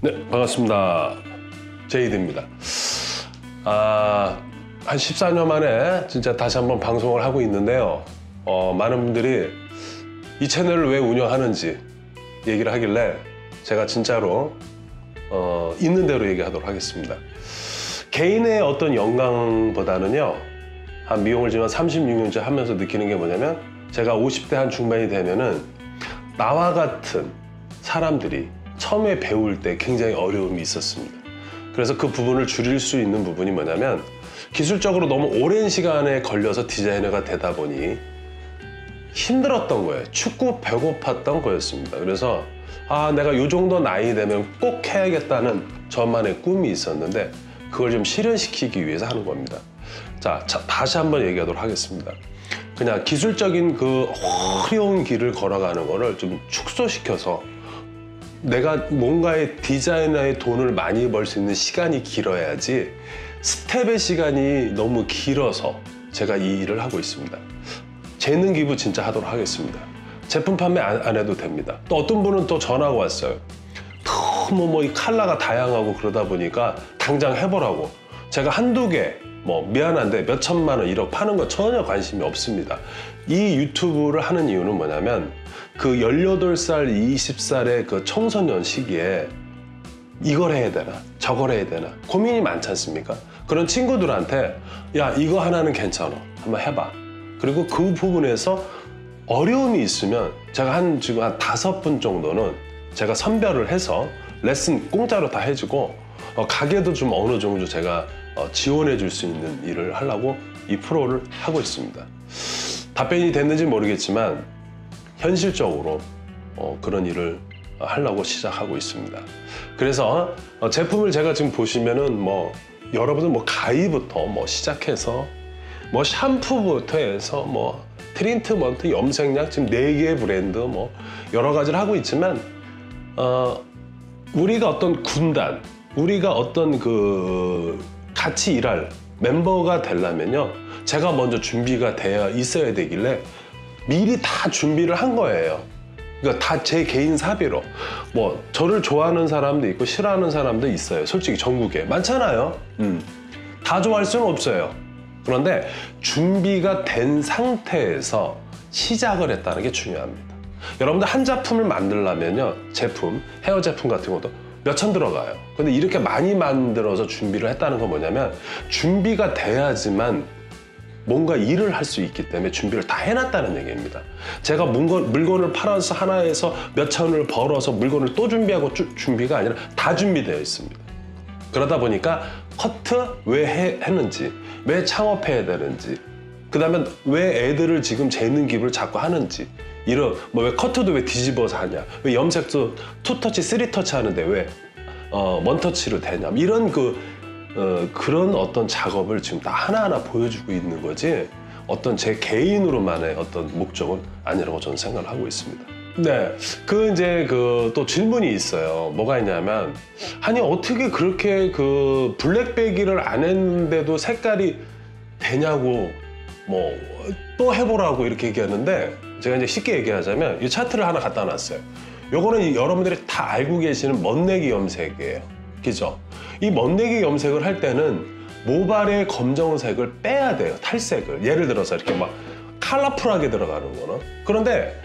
네, 반갑습니다. 제이드입니다. 한 14년 만에 진짜 다시 한번 방송을 하고 있는데요. 많은 분들이 이 채널을 왜 운영하는지 얘기를 하길래 제가 진짜로 있는 대로 얘기하도록 하겠습니다. 개인의 어떤 영광보다는요, 한 미용을 지금 36년째 하면서 느끼는 게 뭐냐면, 제가 50대 한 중반이 되면은 나와 같은 사람들이 처음에 배울 때 굉장히 어려움이 있었습니다. 그래서 그 부분을 줄일 수 있는 부분이 뭐냐면, 기술적으로 너무 오랜 시간에 걸려서 디자이너가 되다 보니 힘들었던 거예요. 춥고 배고팠던 거였습니다. 그래서 내가 이 정도 나이 되면 꼭 해야겠다는 저만의 꿈이 있었는데, 그걸 좀 실현시키기 위해서 하는 겁니다. 자, 다시 한번 얘기하도록 하겠습니다. 그냥 기술적인 그 어려운 길을 걸어가는 거를 좀 축소시켜서, 내가 뭔가의 디자이너의 돈을 많이 벌 수 있는 시간이 길어야지 스텝의 시간이 너무 길어서 제가 이 일을 하고 있습니다. 재능 기부 진짜 하도록 하겠습니다. 제품 판매 안 해도 됩니다. 또 어떤 분은 또 전화가 왔어요. 너무 이 컬러가 다양하고 그러다 보니까 당장 해보라고. 제가 한두 개 미안한데 몇 천만 원 1억 파는 거 전혀 관심이 없습니다. 이 유튜브를 하는 이유는 뭐냐면, 그 18살, 20살의 그 청소년 시기에 이걸 해야 되나 저걸 해야 되나 고민이 많지 않습니까? 그런 친구들한테 야, 이거 하나는 괜찮아, 한번 해봐. 그리고 그 부분에서 어려움이 있으면 제가 지금 한 5분 정도는 제가 선별을 해서 레슨 공짜로 다 해주고, 가게도 좀 어느 정도 제가 지원해 줄 수 있는 일을 하려고 이 프로를 하고 있습니다. 답변이 됐는지 모르겠지만 현실적으로 그런 일을 하려고 시작하고 있습니다. 그래서 제품을 제가 지금 보시면은 여러분은 가위부터 시작해서 샴푸부터 해서 트리트먼트, 염색약, 지금 4개의 브랜드 여러 가지를 하고 있지만, 우리가 어떤 군단, 우리가 어떤 같이 일할 멤버가 되려면요, 제가 먼저 준비가 되어 있어야 되길래 미리 다 준비를 한 거예요. 그러니까 다 제 개인 사비로. 저를 좋아하는 사람도 있고 싫어하는 사람도 있어요. 솔직히 전국에 많잖아요. 다 좋아할 수는 없어요. 그런데 준비가 된 상태에서 시작을 했다는 게 중요합니다. 여러분들 한 작품을 만들려면요, 헤어 제품 같은 것도 몇천 들어가요. 근데 이렇게 많이 만들어서 준비를 했다는 건 뭐냐면, 준비가 돼야지만 뭔가 일을 할 수 있기 때문에 준비를 다 해놨다는 얘기입니다. 제가 물건을 팔아서 하나에서 몇 천을 벌어서 물건을 또 준비하고 준비가 아니라 다 준비되어 있습니다. 그러다 보니까 커트 왜 했는지, 왜 창업해야 되는지, 그 다음에 왜 애들을 지금 재능 기부를 자꾸 하는지, 왜 커트도 왜 뒤집어서 하냐, 왜 염색도 2터치, 3터치 하는데 왜 원터치로 되냐, 이런 그런 어떤 작업을 지금 다 하나하나 보여주고 있는 거지, 어떤 제 개인으로만의 어떤 목적은 아니라고 저는 생각을 하고 있습니다. 네, 또 질문이 있어요. 뭐가 있냐면, 아니 어떻게 그렇게 블랙배기를 안 했는데도 색깔이 되냐고, 또 해보라고 이렇게 얘기하는데, 제가 이제 쉽게 얘기하자면 이 차트를 하나 갖다 놨어요. 요거는 여러분들이 다 알고 계시는 멋내기 염색이에요. 그죠? 이 멋내기 염색을 할 때는 모발의 검정색을 빼야 돼요. 탈색을. 예를 들어서 이렇게 컬러풀하게 들어가는 거는. 그런데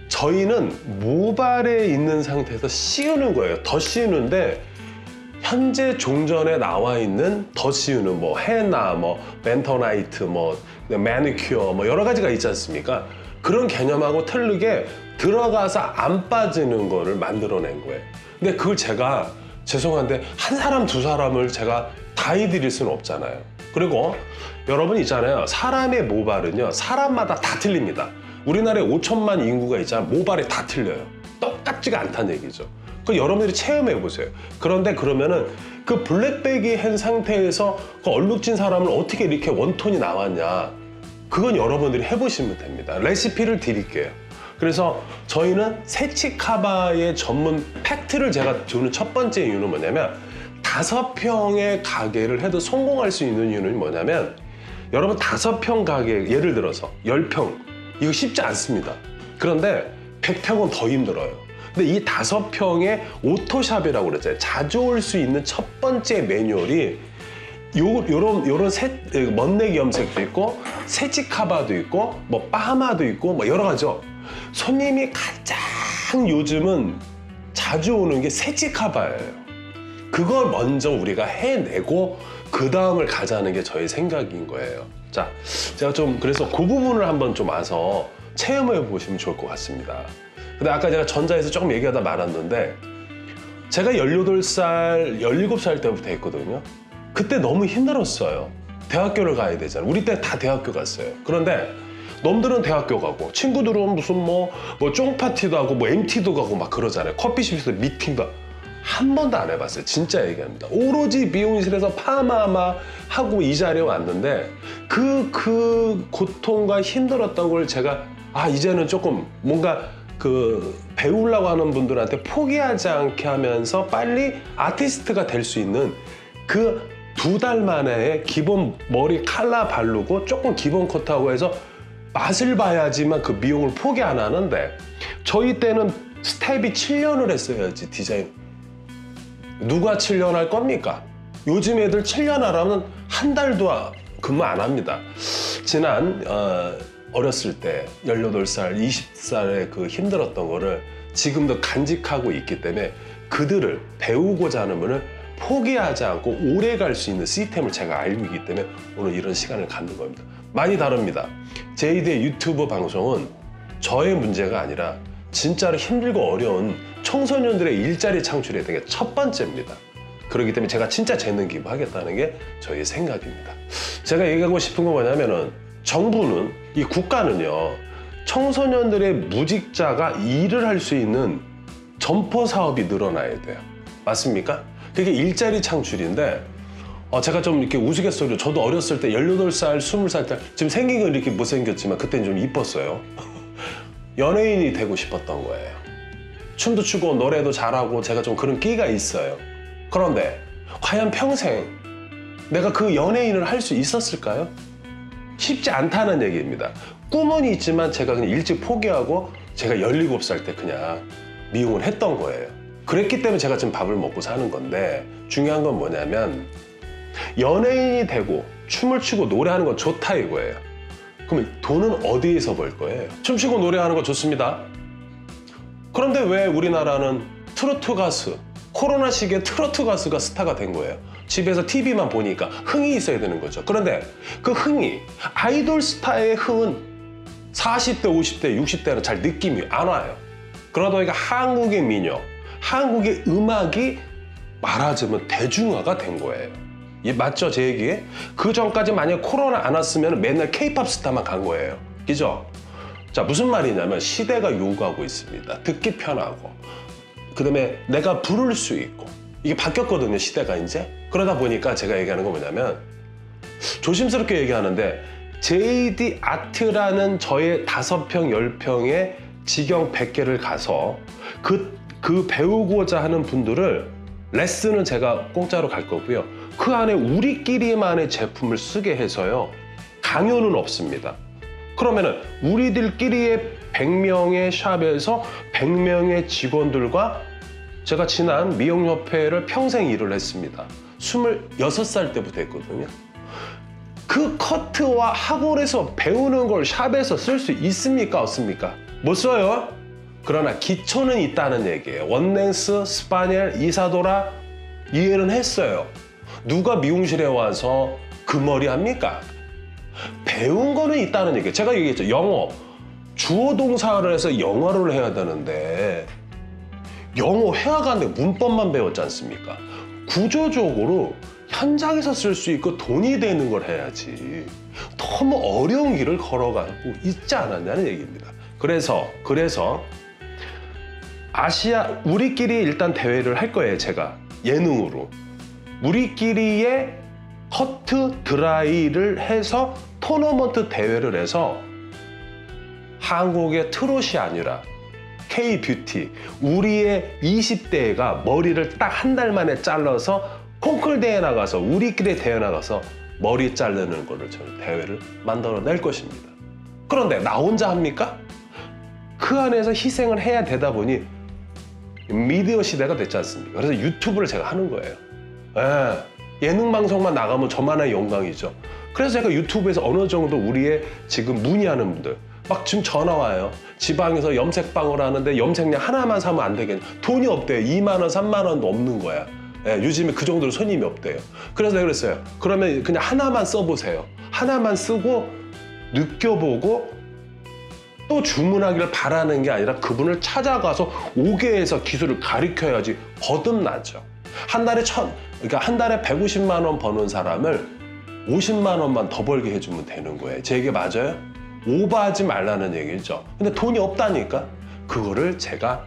저희는 모발에 있는 상태에서 씌우는 거예요. 더 씌우는데, 현재 종전에 나와 있는 더 씌우는 헤나, 벤터나이트, 매니큐어, 여러 가지가 있지 않습니까? 그런 개념하고 틀리게 들어가서 안 빠지는 거를 만들어낸 거예요. 근데 그걸 제가 죄송한데 한 사람 두 사람을 제가 다 해드릴 수는 없잖아요. 그리고 여러분 있잖아요, 사람의 모발은요 사람마다 다 틀립니다. 우리나라에 5천만 인구가 있잖아요. 모발이 다 틀려요. 똑같지가 않다는 얘기죠. 여러분들이 체험해 보세요. 그런데 그러면은 그 블랙배기 한 상태에서 얼룩진 사람을 어떻게 이렇게 원톤이 나왔냐, 그건 여러분들이 해보시면 됩니다. 레시피를 드릴게요. 그래서 저희는 세치카바의 전문 팩트를 제가 주는 첫 번째 이유는 뭐냐면, 5평의 가게를 해도 성공할 수 있는 이유는 뭐냐면, 여러분 5평 가게, 예를 들어서 10평, 이거 쉽지 않습니다. 그런데 100평은 더 힘들어요. 근데 이 5평의 오토샵이라고 그랬잖아요. 자주 올 수 있는 첫 번째 매뉴얼이 요런 멋내기 염색도 있고 새치 카바도 있고 뭐 파마도 있고 뭐 여러 가지죠. 손님이 가장 요즘은 자주 오는 게 새치 카바예요. 그걸 먼저 우리가 해내고 그 다음을 가자는 게 저의 생각인 거예요. 자, 제가 좀 그래서 그 부분을 한번 좀 와서 체험해 보시면 좋을 것 같습니다. 근데 아까 제가 전자에서 조금 얘기하다 말았는데 제가 18살, 17살 때부터 했거든요. 그때 너무 힘들었어요. 대학교를 가야 되잖아요. 우리 때 다 대학교 갔어요. 그런데 놈들은 대학교 가고 친구들은 무슨 뭐 쫑파티도 하고 뭐 MT도 가고 막 그러잖아요. 커피숍에서 미팅도 한 번도 안 해봤어요. 진짜 얘기합니다. 오로지 미용실에서 파마마 하고 이 자리에 왔는데 그 고통과 힘들었던 걸 제가 이제는 조금 뭔가 배우려고 하는 분들한테 포기하지 않게 하면서 빨리 아티스트가 될 수 있는 그 2달 만에 기본 머리 칼라 바르고 조금 기본 컷하고 해서 맛을 봐야지만 그 미용을 포기 안 하는데 저희 때는 스텝이 7년을 했어야지 디자인. 누가 7년 할 겁니까? 요즘 애들 7년 하라면 한 달도 근무 안 합니다. 지난 어렸을 때 18살, 20살에 그 힘들었던 거를 지금도 간직하고 있기 때문에 그들을 배우고자 하는 분을 포기하지 않고 오래 갈 수 있는 시스템을 제가 알고 있기 때문에 오늘 이런 시간을 갖는 겁니다. 많이 다릅니다. 제이드의 유튜브 방송은 저의 문제가 아니라 진짜로 힘들고 어려운 청소년들의 일자리 창출에 대한 게 첫 번째입니다. 그렇기 때문에 제가 진짜 재능 기부하겠다는 게 저희의 생각입니다. 제가 얘기하고 싶은 건 뭐냐면은 정부는, 이 국가는요, 청소년들의 무직자가 일을 할 수 있는 점포 사업이 늘어나야 돼요. 맞습니까? 그게 일자리 창출인데 제가 좀 이렇게 우스갯소리로 저도 어렸을 때 18살, 20살 때 지금 생긴 건 이렇게 못생겼지만 그때는 좀 이뻤어요. 연예인이 되고 싶었던 거예요. 춤도 추고 노래도 잘하고 제가 좀 그런 끼가 있어요. 그런데 과연 평생 내가 그 연예인을 할 수 있었을까요? 쉽지 않다는 얘기입니다. 꿈은 있지만 제가 그냥 일찍 포기하고 제가 17살 때 그냥 미용을 했던 거예요. 그랬기 때문에 제가 지금 밥을 먹고 사는 건데 중요한 건 뭐냐면 연예인이 되고 춤을 추고 노래하는 건 좋다 이거예요. 그럼 돈은 어디에서 벌 거예요? 춤추고 노래하는 거 좋습니다. 그런데 왜 우리나라는 트로트 가수, 코로나 시기에 트로트 가수가 스타가 된 거예요? 집에서 TV만 보니까 흥이 있어야 되는 거죠. 그런데 그 흥이, 아이돌 스타의 흥은 40대, 50대, 60대는 잘 느낌이 안 와요. 그러다 보니까 한국의 민요, 한국의 음악이 말하자면 대중화가 된 거예요. 맞죠, 제 얘기에? 그 전까지 만약에 코로나 안 왔으면 맨날 K-팝 스타만 간 거예요. 그죠? 자, 무슨 말이냐면 시대가 요구하고 있습니다. 듣기 편하고, 그 다음에 내가 부를 수 있고, 이게 바뀌었거든요, 시대가 이제. 그러다 보니까 제가 얘기하는 건 뭐냐면 조심스럽게 얘기하는데 JD 아트라는 저의 5평, 10평의 직영 100개를 가서 그 배우고자 하는 분들을 레슨은 제가 공짜로 갈 거고요. 그 안에 우리끼리만의 제품을 쓰게 해서요. 강요는 없습니다. 그러면은 우리들끼리의 100명의 샵에서 100명의 직원들과 제가 지난 미용협회를 평생 일을 했습니다. 26살 때부터 했거든요. 그 커트와 학원에서 배우는 걸 샵에서 쓸 수 있습니까? 없습니까? 못 써요. 그러나 기초는 있다는 얘기예요. 원랭스, 스파니엘, 이사도라 이해는 했어요. 누가 미용실에 와서 그 머리 합니까? 배운 거는 있다는 얘기예요. 제가 얘기했죠. 영어. 주어 동사를 해서 영어를 해야 되는데 영어 회화가는데 문법만 배웠지 않습니까? 구조적으로 현장에서 쓸 수 있고 돈이 되는 걸 해야지. 너무 어려운 길을 걸어가고 있지 않았냐는 얘기입니다. 그래서 아시아 우리끼리 일단 대회를 할 거예요. 제가 예능으로 우리끼리의 커트 드라이를 해서 토너먼트 대회를 해서 한국의 트롯이 아니라 K-뷰티, 우리의 20대가 머리를 딱 한 달 만에 잘라서 콩쿨 대회 나가서 우리끼리 대회 나가서 머리 자르는 거를 저는 대회를 만들어낼 것입니다. 그런데 나 혼자 합니까? 그 안에서 희생을 해야 되다 보니 미디어 시대가 됐지 않습니까? 그래서 유튜브를 제가 하는 거예요. 예능 방송만 나가면 저만의 영광이죠. 그래서 제가 유튜브에서 어느 정도 우리의 지금 문의하는 분들 막 지금 전화 와요. 지방에서 염색방을 하는데 염색약 하나만 사면 안 되겠냐. 돈이 없대요. 2만 원, 3만 원도 없는 거야. 요즘에 그 정도로 손님이 없대요. 그래서 내가 그랬어요. 그러면 그냥 하나만 써보세요. 하나만 쓰고 느껴보고 또 주문하기를 바라는 게 아니라 그분을 찾아가서 오게 해서 기술을 가르쳐야지 거듭나죠. 한 달에 그러니까 한 달에 150만 원 버는 사람을 50만 원만 더 벌게 해주면 되는 거예요. 제 얘기 맞아요? 오버하지 말라는 얘기죠. 근데 돈이 없다니까. 그거를 제가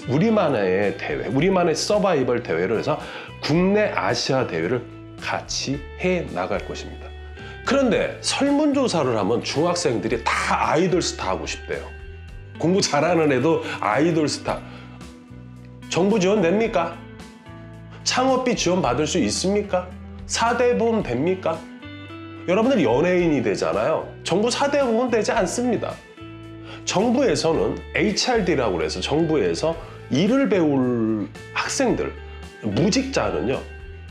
우리만의 대회, 우리만의 서바이벌 대회를 해서 국내 아시아 대회를 같이 해 나갈 것입니다. 그런데 설문조사를 하면 중학생들이 다 아이돌 스타 하고 싶대요. 공부 잘하는 애도 아이돌 스타. 정부 지원 됩니까? 창업비 지원 받을 수 있습니까? 4대 보험 됩니까? 여러분들 연예인이 되잖아요. 정부 4대 보험 되지 않습니다. 정부에서는 HRD라고 해서 정부에서 일을 배울 학생들, 무직자는요.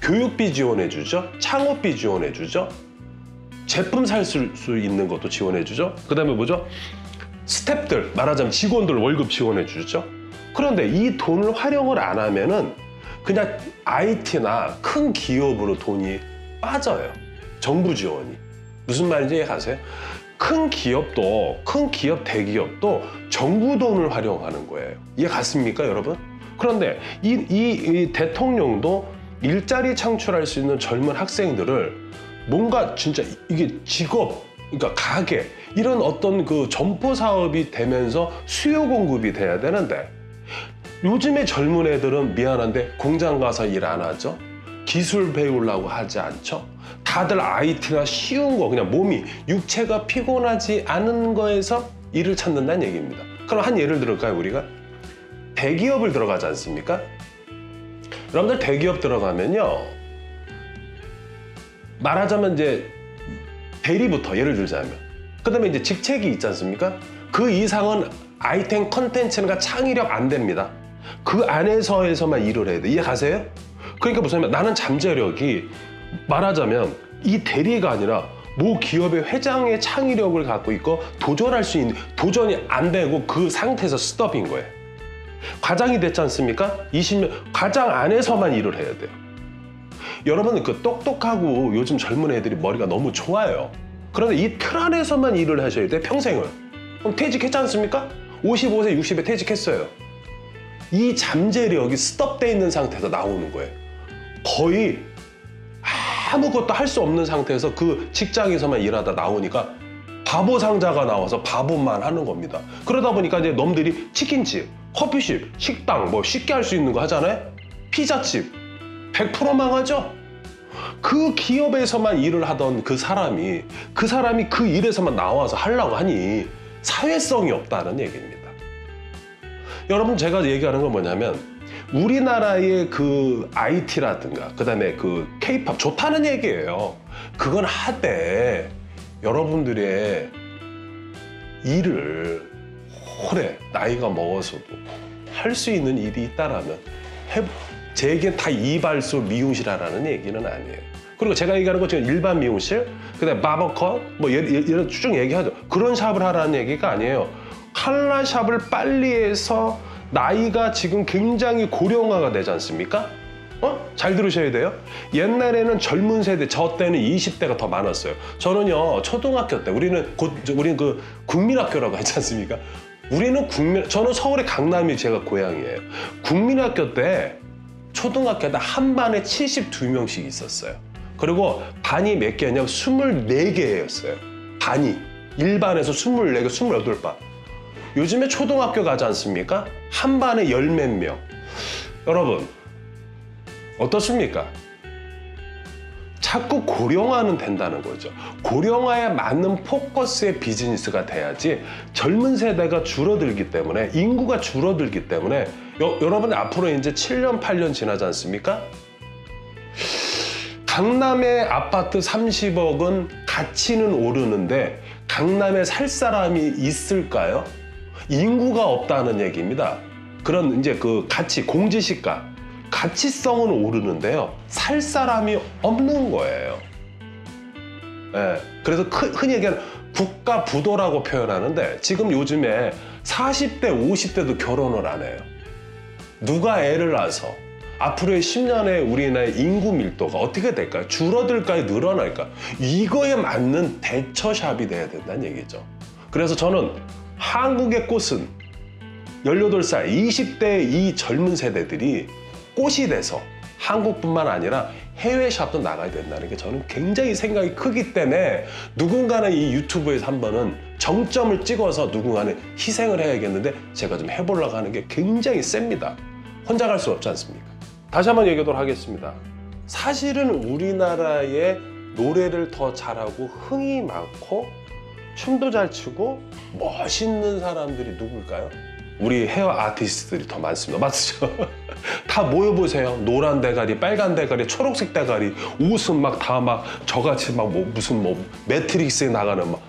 교육비 지원해주죠. 창업비 지원해주죠. 제품 살 수 있는 것도 지원해주죠. 그 다음에 뭐죠? 스태프들, 말하자면 직원들 월급 지원해주죠. 그런데 이 돈을 활용을 안 하면은 그냥 IT나 큰 기업으로 돈이 빠져요. 정부 지원이. 무슨 말인지 이해가세요? 큰 기업, 대기업도 정부 돈을 활용하는 거예요. 이해 갔습니까, 여러분? 그런데 이 대통령도 일자리 창출할 수 있는 젊은 학생들을 뭔가 진짜 이게 직업, 그러니까 가게, 이런 어떤 그 점포 사업이 되면서 수요 공급이 돼야 되는데 요즘에 젊은 애들은 미안한데 공장 가서 일 안 하죠? 기술 배우려고 하지 않죠? 다들 IT나 쉬운 거, 그냥 몸이, 육체가 피곤하지 않은 거에서 일을 찾는다는 얘기입니다. 그럼 한 예를 들을까요, 우리가? 대기업을 들어가지 않습니까? 여러분들 대기업 들어가면요. 말하자면 이제 대리부터 예를 들자면. 그 다음에 이제 직책이 있지 않습니까? 그 이상은 아이템 컨텐츠가 창의력 안 됩니다. 그 안에서만 일을 해야 돼. 이해 가세요? 그러니까 무슨 말이야? 나는 잠재력이 말하자면 이 대리가 아니라 모 기업의 회장의 창의력을 갖고 있고 도전할 수 있는, 도전이 안 되고 그 상태에서 스톱인 거예요. 과장이 됐지 않습니까? 20년 과장 안에서만 일을 해야 돼요. 여러분 그 똑똑하고 요즘 젊은 애들이 머리가 너무 좋아요. 그런데 이 틀 안에서만 일을 하셔야 돼, 평생을. 그럼 퇴직했지 않습니까? 55세, 60에 퇴직했어요. 이 잠재력이 스톱돼 있는 상태에서 나오는 거예요. 거의 아무것도 할 수 없는 상태에서 그 직장에서만 일하다 나오니까 바보 상자가 나와서 바보만 하는 겁니다. 그러다 보니까 이제 놈들이 치킨집, 커피숍, 식당 뭐 쉽게 할 수 있는 거 하잖아요. 피자집 100% 망하죠. 그 기업에서만 일을 하던 그 사람이 그 일에서만 나와서 하려고 하니 사회성이 없다는 얘기입니다. 여러분 제가 얘기하는 건 뭐냐면 우리나라의 그 IT라든가 그다음에 그 K-팝 좋다는 얘기예요. 그건 하되 여러분들의 일을 오래 나이가 먹어서도 할 수 있는 일이 있다라면 제겐 다 이발소 미용실하라는 얘기는 아니에요. 그리고 제가 얘기하는 건 지금 일반 미용실, 그다음에 바버컷, 뭐 이런 쭉 얘기하죠. 그런 샵을 하라는 얘기가 아니에요. 칼라 샵을 빨리 해서 나이가 지금 굉장히 고령화가 되지 않습니까? 잘 들으셔야 돼요. 옛날에는 젊은 세대, 저 때는 20대가 더 많았어요. 저는요, 초등학교 때, 우리는 그 국민학교라고 하지 않습니까? 저는 서울의 강남이 제가 고향이에요. 국민학교 때, 초등학교 때 한 반에 72명씩 있었어요. 그리고 반이 몇 개냐면 24개였어요. 반이. 일반에서 24개, 28반. 요즘에 초등학교 가지 않습니까? 한 반에 열 몇 명. 여러분, 어떻습니까? 자꾸 고령화는 된다는 거죠. 고령화에 맞는 포커스의 비즈니스가 돼야지 젊은 세대가 줄어들기 때문에, 인구가 줄어들기 때문에 여러분 앞으로 이제 7년, 8년 지나지 않습니까? 강남의 아파트 30억은 가치는 오르는데 강남에 살 사람이 있을까요? 인구가 없다는 얘기입니다. 그런 이제 그 가치, 공지시가, 가치성은 오르는데요. 살 사람이 없는 거예요. 예, 그래서 흔히 얘기하는 국가 부도라고 표현하는데 지금 요즘에 40대, 50대도 결혼을 안 해요. 누가 애를 낳아서 앞으로의 10년에 우리나라의 인구 밀도가 어떻게 될까요? 줄어들까요? 늘어날까요? 이거에 맞는 대처샵이 돼야 된다는 얘기죠. 그래서 저는 한국의 꽃은 18살, 20대 이 젊은 세대들이 꽃이 돼서 한국뿐만 아니라 해외 샵도 나가야 된다는 게 저는 굉장히 생각이 크기 때문에 누군가는 이 유튜브에서 한 번은 정점을 찍어서 누군가는 희생을 해야겠는데 제가 좀 해보려고 하는 게 굉장히 셉니다. 혼자 갈 수 없지 않습니까? 다시 한번 얘기하도록 하겠습니다. 사실은 우리나라의 노래를 더 잘하고 흥이 많고 춤도 잘 추고 멋있는 사람들이 누굴까요? 우리 헤어 아티스트들이 더 많습니다. 맞죠? 다 모여보세요. 노란 대가리, 빨간 대가리, 초록색 대가리, 옷은 막 다 막 저같이 막 뭐 무슨 뭐 매트릭스에 나가는 막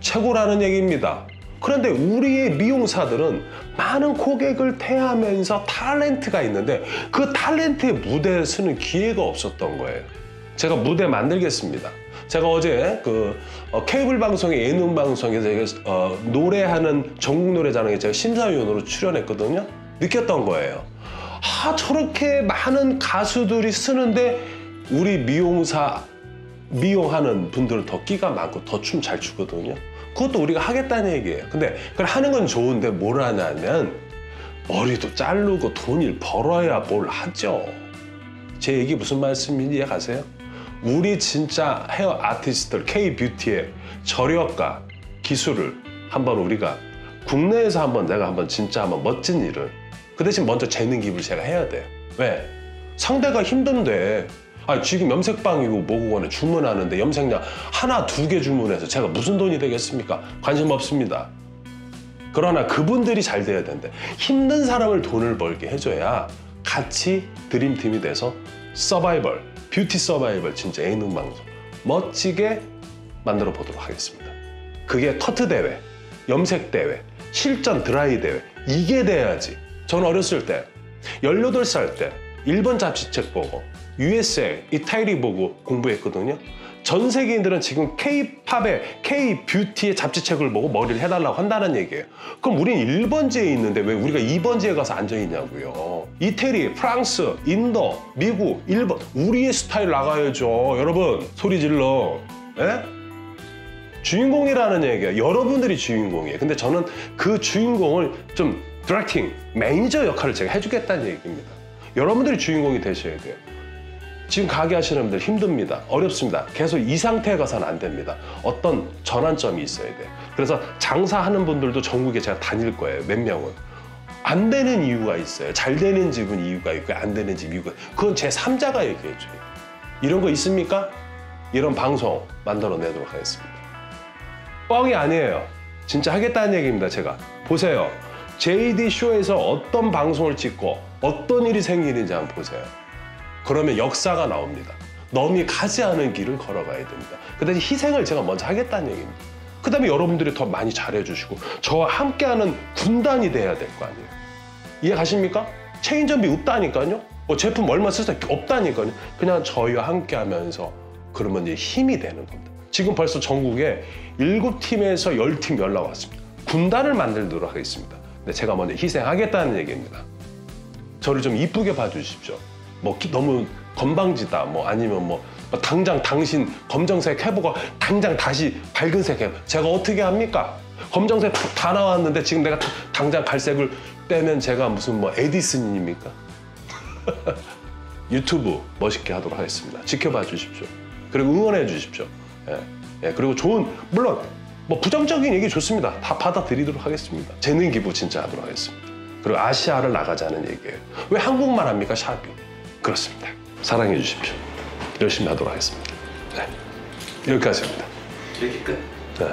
최고라는 얘기입니다. 그런데 우리의 미용사들은 많은 고객을 대하면서 탤런트가 있는데 그 탤런트의 무대에 서는 기회가 없었던 거예요. 제가 무대 만들겠습니다. 제가 어제 케이블 방송의 예능 방송에서 제가 노래하는 전국 노래자랑에 제가 심사위원으로 출연했거든요. 느꼈던 거예요. 저렇게 많은 가수들이 쓰는데 우리 미용하는 분들은 더 끼가 많고 더 춤 잘 추거든요. 그것도 우리가 하겠다는 얘기예요. 근데 그걸 하는 건 좋은데 뭘 하냐면 머리도 자르고 돈을 벌어야 뭘 하죠. 제 얘기 무슨 말씀인지 이해가세요? 우리 진짜 헤어 아티스트들, K-뷰티의 저력과 기술을 한번 우리가 국내에서 내가 진짜 멋진 일을 그 대신 먼저 재능 기부를 제가 해야 돼요. 왜? 상대가 힘든데 지금 염색방이고 뭐고 간에 주문하는데 염색약 하나, 2개 주문해서 제가 무슨 돈이 되겠습니까? 관심 없습니다. 그러나 그분들이 잘 돼야 되는데 힘든 사람을 돈을 벌게 해줘야 같이 드림팀이 돼서 서바이벌, 뷰티 서바이벌 진짜 예능 방송 멋지게 만들어 보도록 하겠습니다. 그게 커트 대회, 염색 대회, 실전 드라이 대회 이게 돼야지. 저는 어렸을 때 18살 때 일본 잡지책 보고 USA, 이탈리 보고 공부했거든요. 전 세계인들은 지금 K-팝의 K-뷰티의 잡지책을 보고 머리를 해달라고 한다는 얘기예요. 그럼 우린 1번지에 있는데 왜 우리가 2번지에 가서 앉아있냐고요. 이태리, 프랑스, 인도, 미국, 일본 우리의 스타일 나가야죠. 여러분 소리 질러. 에? 주인공이라는 얘기예요. 여러분들이 주인공이에요. 근데 저는 그 주인공을 좀 디렉팅, 매니저 역할을 제가 해주겠다는 얘기입니다. 여러분들이 주인공이 되셔야 돼요. 지금 가게 하시는 분들 힘듭니다. 어렵습니다. 계속 이 상태에 가서는 안 됩니다. 어떤 전환점이 있어야 돼요. 그래서 장사하는 분들도 전국에 제가 다닐 거예요. 몇 명은. 안 되는 이유가 있어요. 잘 되는 집은 이유가 있고 안 되는 집 이유가 있고 그건 제 3자가 얘기해줘요. 이런 거 있습니까? 이런 방송 만들어 내도록 하겠습니다. 뻥이 아니에요. 진짜 하겠다는 얘기입니다. 제가. 보세요. JD쇼에서 어떤 방송을 찍고 어떤 일이 생기는지 한번 보세요. 그러면 역사가 나옵니다. 넘이 가지 않은 길을 걸어가야 됩니다. 그 대신 희생을 제가 먼저 하겠다는 얘기입니다. 그 다음에 여러분들이 더 많이 잘해주시고 저와 함께하는 군단이 돼야 될 거 아니에요. 이해 가십니까? 체인점이 없다니까요. 제품 얼마 쓸 수 없다니까요. 그냥 저희와 함께하면서 그러면 이제 힘이 되는 겁니다. 지금 벌써 전국에 7팀에서 10팀 연락 왔습니다. 군단을 만들도록 하겠습니다. 근데 제가 먼저 희생하겠다는 얘기입니다. 저를 좀 이쁘게 봐주십시오. 너무 건방지다 아니면 당장 당신 검정색 해보고 당장 다시 밝은색 해봐. 제가 어떻게 합니까? 검정색 다 나왔는데 지금 내가 당장 갈색을 빼면 제가 무슨 에디슨입니까? 유튜브 멋있게 하도록 하겠습니다. 지켜봐 주십시오. 그리고 응원해 주십시오. 예, 그리고 물론 부정적인 얘기 좋습니다. 다 받아들이도록 하겠습니다. 재능 기부 진짜 하도록 하겠습니다. 그리고 아시아를 나가자는 얘기예요. 왜 한국만 합니까? 샵이. 그렇습니다. 사랑해 주십시오. 열심히 하도록 하겠습니다. 네. 여기까지입니다. 이렇게 끝? 네.